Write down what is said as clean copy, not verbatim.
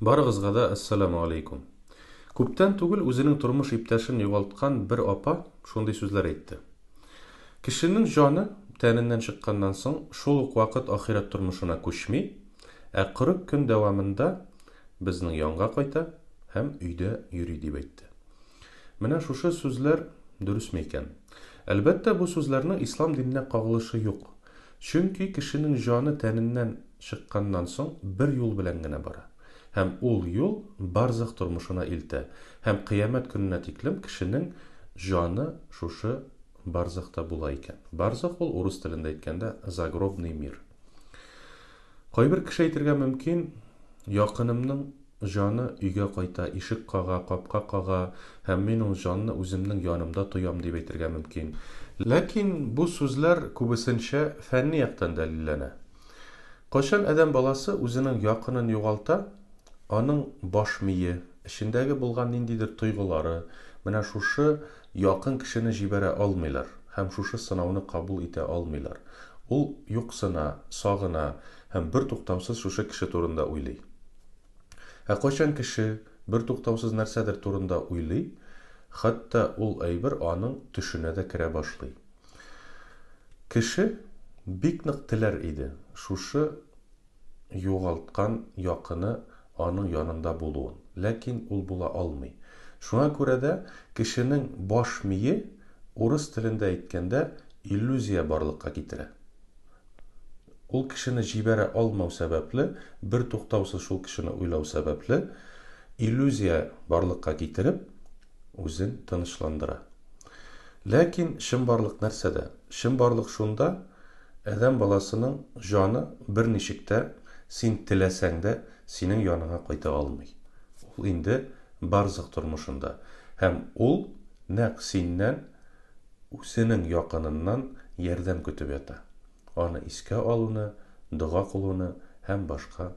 Барыгызга да ассаламу алейкум. Күптән түгел үзенең тормыш иптәшен югалткан бер апа шундый сүзләр әйтте. Кешенең җаны тәненнән чыкканнан соң шул ук вакыт ахират тормышына күчми, 40 көн дәвамында безнең янга кайта һәм өйдә йөри дип әйтте. Менә шушы сүзләр дөрес микән? Әлбәттә, бу сүзләрнең ислам диненә кагылышы юк. Чөнки кешенең җаны тәненнән чыкканнан соң бер юл белән генә бара. Һәм ул юл барзах тормышына илтә. Һәм кыямәт көненә тиклем кешенең җаны шушы барзахта була икән. Барзах ул урыс телендә әйткәндә загробный мир. Кайбер кеше әйтергә мөмкин, якынымның җаны өйгә кайта, ишек кага, капка кага, һәм мин ул җанны үземнең янымда тоям дип әйтергә мөмкин. Ләкин бу сүзләр күбесенчә фәнни яктан дәлилләнә. Кайчан адәм баласы үзенең якынын югалта, аның баш мие, эчендәге булган ниндидер тойгылары, менә шушы якын кешене җибәрә алмыйлар һәм шушы сынауны кабул итә алмыйлар. Ул юксына, сагына һәм бер туктаусыз шушы кеше турында уйлый. Кайчан кеше бер туктаусыз нәрсәдер турында уйлый, хәтта ул әйбер аның төшенә дә керә башлый. Кеше бик нык теләр иде шушы югалткан якыны аның янында булуын, ләкин ул була алмый. Шуңа күрә дә кешенең баш мие урыс телендә әйткәндә иллюзия барлыкка китерә. Ул кешене җибәрә алмау сәбәпле, бер туктаусыз шул кешене уйлау сәбәпле, иллюзия барлыкка китереп, үзен тынычландыра. Ләкин чынбарлык нәрсәдә? Чынбарлык шунда, адәм баласының җаны бер ничектә син теләсәң дә синең яныңа кайта алмый. Ул инде барзах тормышында. Һәм ул нәкъ синнән үзенең якыныннан ярдәм көтеп ята. Аны искә алуны, дуга кылуны һәм башка.